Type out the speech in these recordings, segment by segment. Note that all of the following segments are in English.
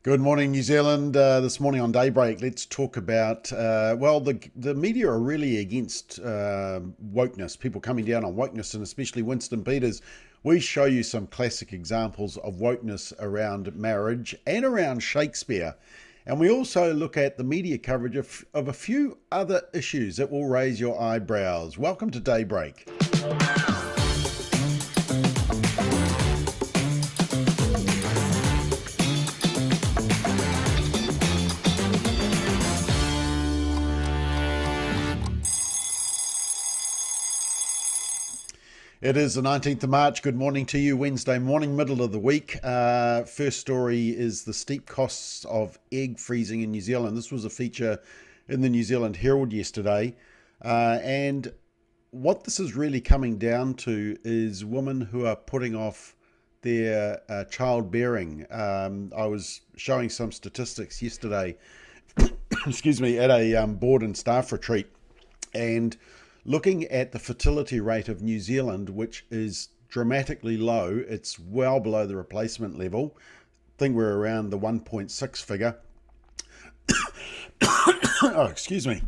Good morning, New Zealand. This morning on Daybreak, let's talk about, the media are really against wokeness, people coming down on wokeness, and especially Winston Peters. We show you some classic examples of wokeness around marriage and around Shakespeare. And we also look at the media coverage of a few other issues that will raise your eyebrows. Welcome to Daybreak. It is the 19th of March. Good morning to you. Wednesday morning, middle of the week. First story is the steep costs of egg freezing in New Zealand. This was a feature in the New Zealand Herald yesterday. And what this is really coming down to is women who are putting off their childbearing. I was showing some statistics yesterday, excuse me, at a board and staff retreat. And looking at the fertility rate of New Zealand, which is dramatically low, it's well below the replacement level. I think we're around the 1.6 figure. Oh, excuse me.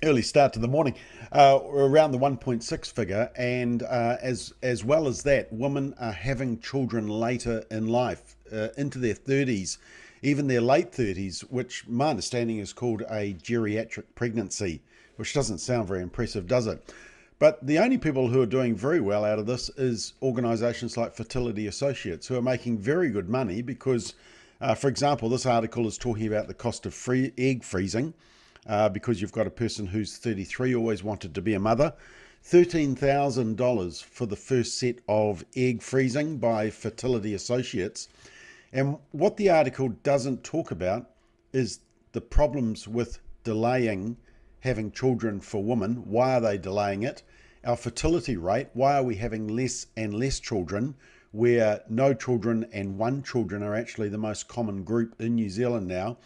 Early start to the morning. We're around the 1.6 figure, and as well as that, women are having children later in life, into their 30s, even their late 30s, which my understanding is called a geriatric pregnancy, which doesn't sound very impressive, does it? But the only people who are doing very well out of this is organisations like Fertility Associates, who are making very good money because, for example, this article is talking about the cost of egg freezing, because you've got a person who's 33, always wanted to be a mother. $13,000 for the first set of egg freezing by Fertility Associates. And what the article doesn't talk about is the problems with delaying having children for women. Why are they delaying it? Our fertility rate, why are we having less and less children, where no children and one children are actually the most common group in New Zealand now?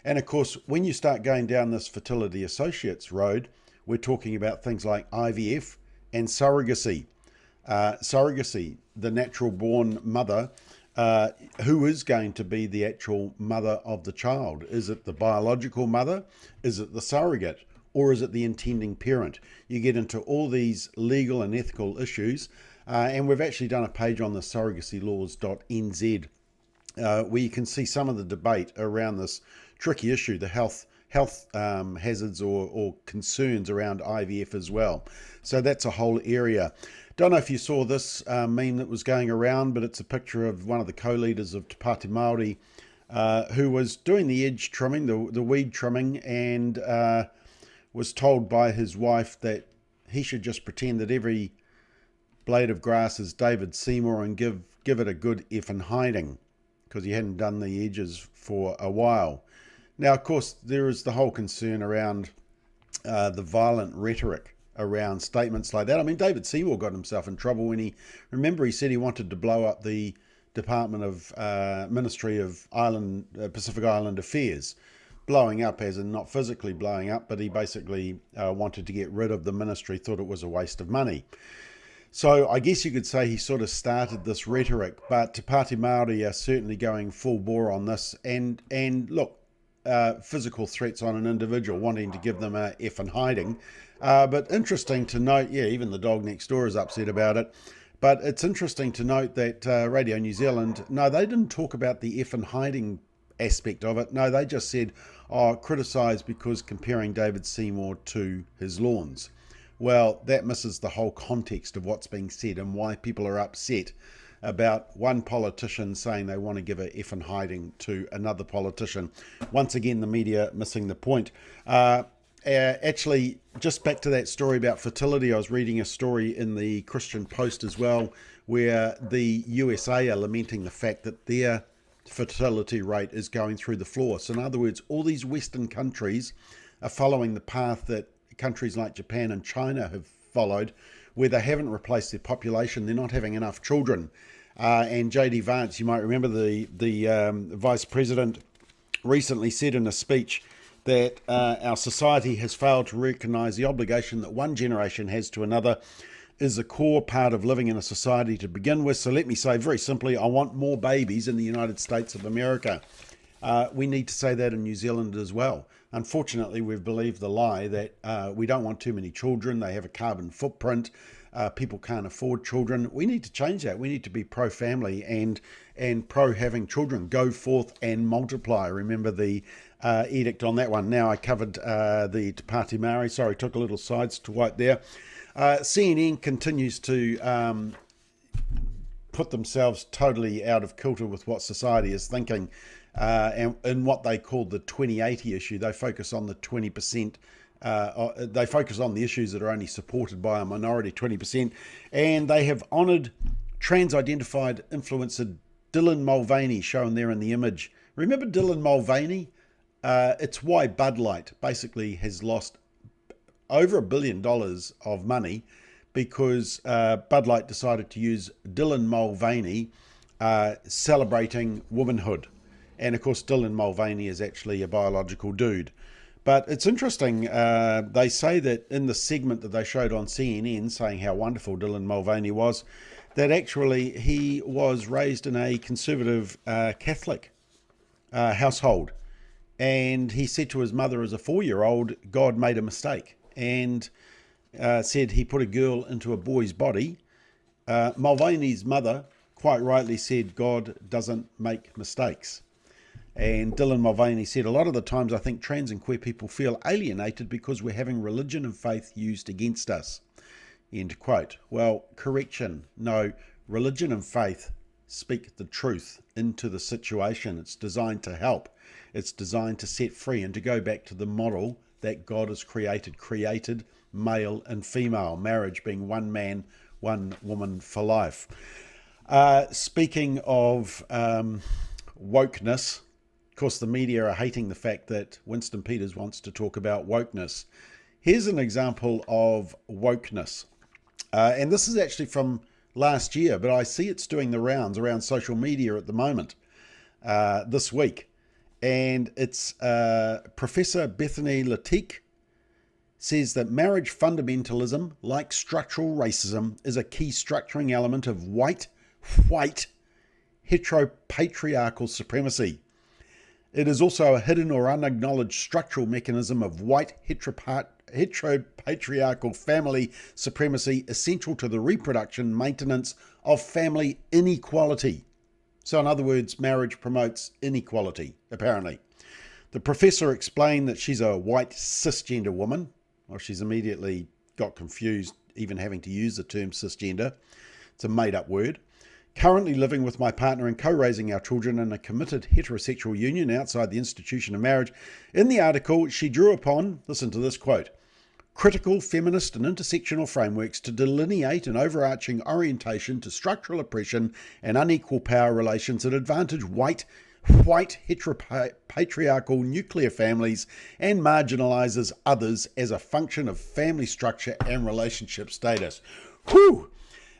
And of course, when you start going down this Fertility Associates road, we're talking about things like IVF and surrogacy. Surrogacy, the natural born mother, who is going to be the actual mother of the child? Is it the biological mother? Is it the surrogate? Or is it the intending parent? You get into all these legal and ethical issues, and we've actually done a page on the surrogacylaws.nz, where you can see some of the debate around this tricky issue, the health hazards or concerns around IVF as well. So that's a whole area. Don't know if you saw this meme that was going around, but it's a picture of one of the co-leaders of Te Pāti Māori, who was doing the edge trimming, the weed trimming, and was told by his wife that he should just pretend that every blade of grass is David Seymour and give it a good effing hiding, because he hadn't done the edges for a while. Now, of course, there is the whole concern around the violent rhetoric around statements like that. I mean, David Seymour got himself in trouble when he said he wanted to blow up the Department of Ministry of Pacific Island Affairs. Blowing up as in not physically blowing up, but he basically wanted to get rid of the ministry, thought it was a waste of money. So I guess you could say he sort of started this rhetoric, but Te Pāti Māori are certainly going full bore on this. And look, physical threats on an individual, wanting to give them a F and hiding. But interesting to note, yeah, even the dog next door is upset about it. But it's interesting to note that Radio New Zealand, no, they didn't talk about the F and hiding aspect of it. No, they just said, criticise because comparing David Seymour to his lawns. Well, that misses the whole context of what's being said and why people are upset about one politician saying they want to give a effing hiding to another politician. Once again, the media missing the point. Actually, just back to that story about fertility, I was reading a story in the Christian Post as well, where the USA are lamenting the fact that their fertility rate is going through the floor. So in other words, all these Western countries are following the path that countries like Japan and China have followed, where they haven't replaced their population, they're not having enough children. And J.D. Vance, you might remember the Vice President recently said in a speech that our society has failed to recognise the obligation that one generation has to another is a core part of living in a society to begin with. So let me say very simply, I want more babies in the United States of America. We need to say that in New Zealand as well. Unfortunately, we've believed the lie that we don't want too many children. They have a carbon footprint. People can't afford children. We need to change that. We need to be pro-family and pro having children. Go forth and multiply. Remember the edict on that one. Now I covered the Te Pāti Māori. Sorry, took a little swipe there. CNN continues to put themselves totally out of kilter with what society is thinking. And in what they call the 2080 issue, they focus on the 20%. They focus on the issues that are only supported by a minority 20%. And they have honoured trans-identified influencer Dylan Mulvaney, shown there in the image. Remember Dylan Mulvaney? It's why Bud Light basically has lost over $1 billion of money, because Bud Light decided to use Dylan Mulvaney celebrating womanhood. And of course, Dylan Mulvaney is actually a biological dude. But it's interesting, they say that in the segment that they showed on CNN saying how wonderful Dylan Mulvaney was, that actually he was raised in a conservative Catholic household. And he said to his mother as a 4-year-old, God made a mistake. And said he put a girl into a boy's body. Mulvaney's mother quite rightly said God doesn't make mistakes. And Dylan Mulvaney said, a lot of the times I think trans and queer people feel alienated because we're having religion and faith used against us. End quote. Well, correction. No, religion and faith speak the truth into the situation. It's designed to help. It's designed to set free and to go back to the model that God has created male and female, marriage being one man, one woman for life. Speaking of wokeness, of course, the media are hating the fact that Winston Peters wants to talk about wokeness. Here's an example of wokeness. And this is actually from last year, but I see it's doing the rounds around social media at the moment, this week. And it's Professor Bethany Latique says that marriage fundamentalism, like structural racism, is a key structuring element of white heteropatriarchal supremacy. It is also a hidden or unacknowledged structural mechanism of white heteropatriarchal family supremacy essential to the reproduction maintenance of family inequality. So in other words, marriage promotes inequality, apparently. The professor explained that she's a white cisgender woman. Well, she's immediately got confused even having to use the term cisgender. It's a made-up word. Currently living with my partner and co-raising our children in a committed heterosexual union outside the institution of marriage. In the article, she drew upon, listen to this quote, critical feminist and intersectional frameworks to delineate an overarching orientation to structural oppression and unequal power relations that advantage white heteropatriarchal nuclear families and marginalizes others as a function of family structure and relationship status. Whew!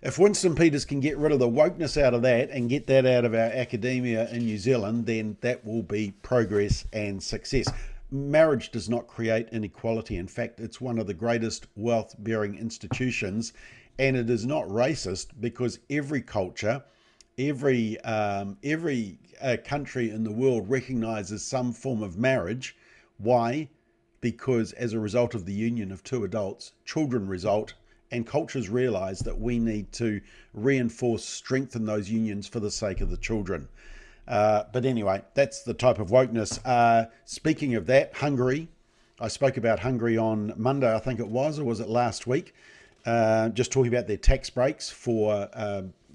If Winston Peters can get rid of the wokeness out of that and get that out of our academia in New Zealand, then that will be progress and success. Marriage does not create inequality. In fact, it's one of the greatest wealth-bearing institutions, and it is not racist because every culture, every country in the world recognizes some form of marriage. Why? Because as a result of the union of two adults, children result. And cultures realize that we need to reinforce, strengthen those unions for the sake of the children. But anyway, that's the type of wokeness. Speaking of that, Hungary. I spoke about Hungary on Monday, I think it was, or was it last week? Just talking about their tax breaks for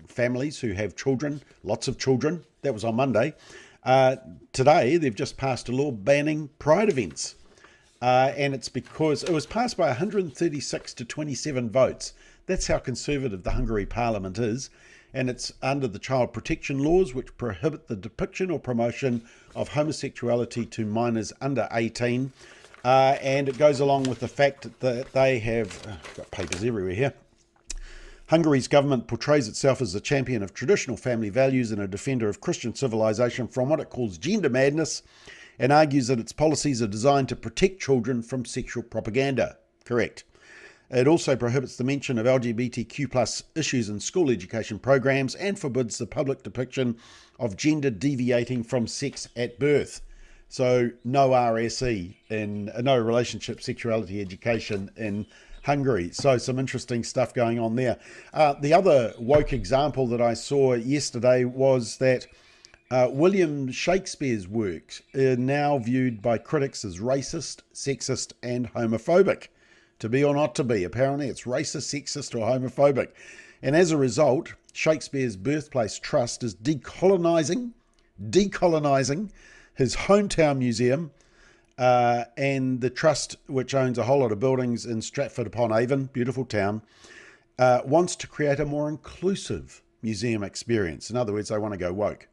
families who have children, lots of children. That was on Monday. Today, they've just passed a law banning pride events. And it's because it was passed by 136 to 27 votes. That's how conservative the Hungary parliament is. And it's under the child protection laws, which prohibit the depiction or promotion of homosexuality to minors under 18. And it goes along with the fact that they have, I've got papers everywhere here. Hungary's government portrays itself as a champion of traditional family values and a defender of Christian civilization from what it calls gender madness, and argues that its policies are designed to protect children from sexual propaganda. Correct. It also prohibits the mention of LGBTQ plus issues in school education programs and forbids the public depiction of gender deviating from sex at birth. So no RSE in no relationship sexuality education in Hungary. So some interesting stuff going on there. The other woke example that I saw yesterday was that William Shakespeare's works are now viewed by critics as racist, sexist and homophobic. To be or not to be, apparently it's racist, sexist or homophobic. And as a result, Shakespeare's Birthplace Trust is decolonising his hometown museum, and the trust, which owns a whole lot of buildings in Stratford-upon-Avon, beautiful town, wants to create a more inclusive museum experience. In other words, they want to go woke.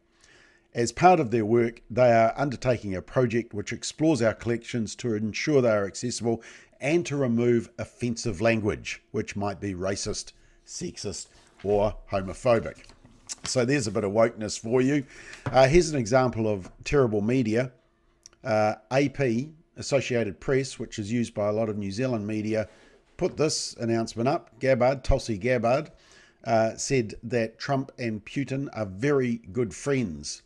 As part of their work, they are undertaking a project which explores our collections to ensure they are accessible and to remove offensive language, which might be racist, sexist, or homophobic. So there's a bit of wokeness for you. Here's an example of terrible media. AP, Associated Press, which is used by a lot of New Zealand media, put this announcement up. Tulsi Gabbard, said that Trump and Putin are very good friends.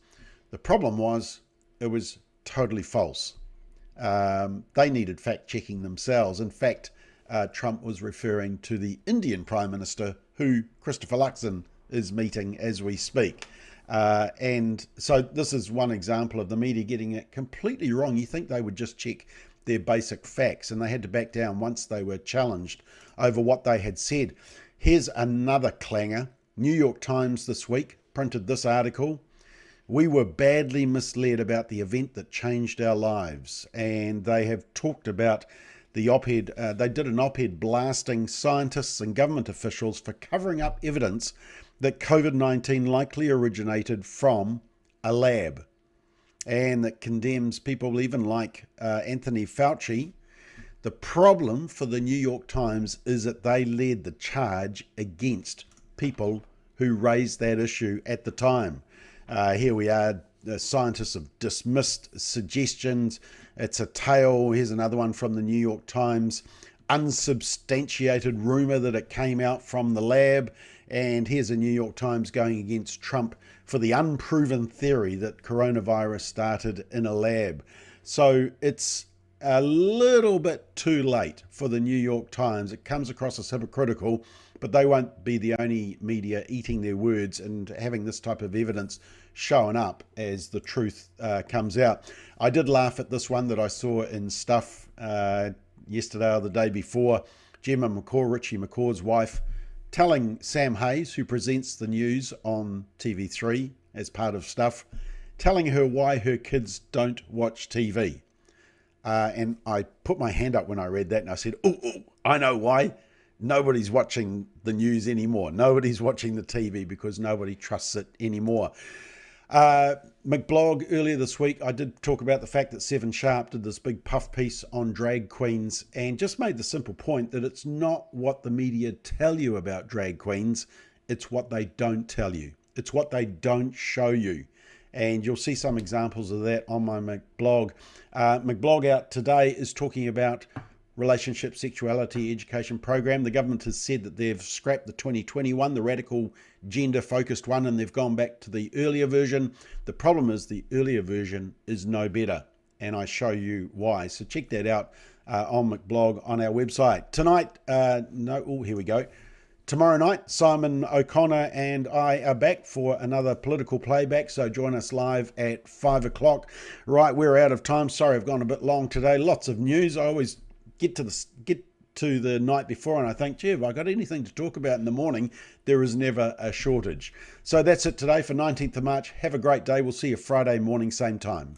The problem was it was totally false. They needed fact-checking themselves. In fact, Trump was referring to the Indian Prime Minister, who Christopher Luxon is meeting as we speak. And so this is one example of the media getting it completely wrong. You think they would just check their basic facts, and they had to back down once they were challenged over what they had said. Here's another clanger. New York Times this week printed this article. We were badly misled about the event that changed our lives. And they have talked about the op-ed. They did an op-ed blasting scientists and government officials for covering up evidence that COVID-19 likely originated from a lab. And that condemns people even like Anthony Fauci. The problem for the New York Times is that they led the charge against people who raised that issue at the time. Here we are, the scientists have dismissed suggestions. It's a tale. Here's another one from the New York Times. Unsubstantiated rumor that it came out from the lab. And here's a New York Times going against Trump for the unproven theory that coronavirus started in a lab. So it's a little bit too late for the New York Times. It comes across as hypocritical, but they won't be the only media eating their words and having this type of evidence showing up as the truth comes out. I did laugh at this one that I saw in Stuff yesterday or the day before. Gemma McCaw, Richie McCaw's wife, telling Sam Hayes, who presents the news on TV3 as part of Stuff, telling her why her kids don't watch TV. And I put my hand up when I read that and I said, oh, I know why. Nobody's watching the news anymore. Nobody's watching the TV because nobody trusts it anymore. McBlog, earlier this week, I did talk about the fact that 7 Sharp did this big puff piece on drag queens and just made the simple point that it's not what the media tell you about drag queens. It's what they don't tell you. It's what they don't show you. And you'll see some examples of that on my McBlog. McBlog out today is talking about relationship sexuality education program. The government has said that they've scrapped the 2021, the radical gender focused one, and they've gone back to the earlier version. The problem is the earlier version is no better, and I show you why. So check that out on McBlog on our website. Tonight, here we go. Tomorrow night, Simon O'Connor and I are back for another political playback, so join us live at 5 o'clock. Right, we're out of time. Sorry, I've gone a bit long today. Lots of news. I always get to the night before and I think, gee, have I got anything to talk about in the morning? There is never a shortage. So that's it today for 19th of March. Have a great day. We'll see you Friday morning, same time.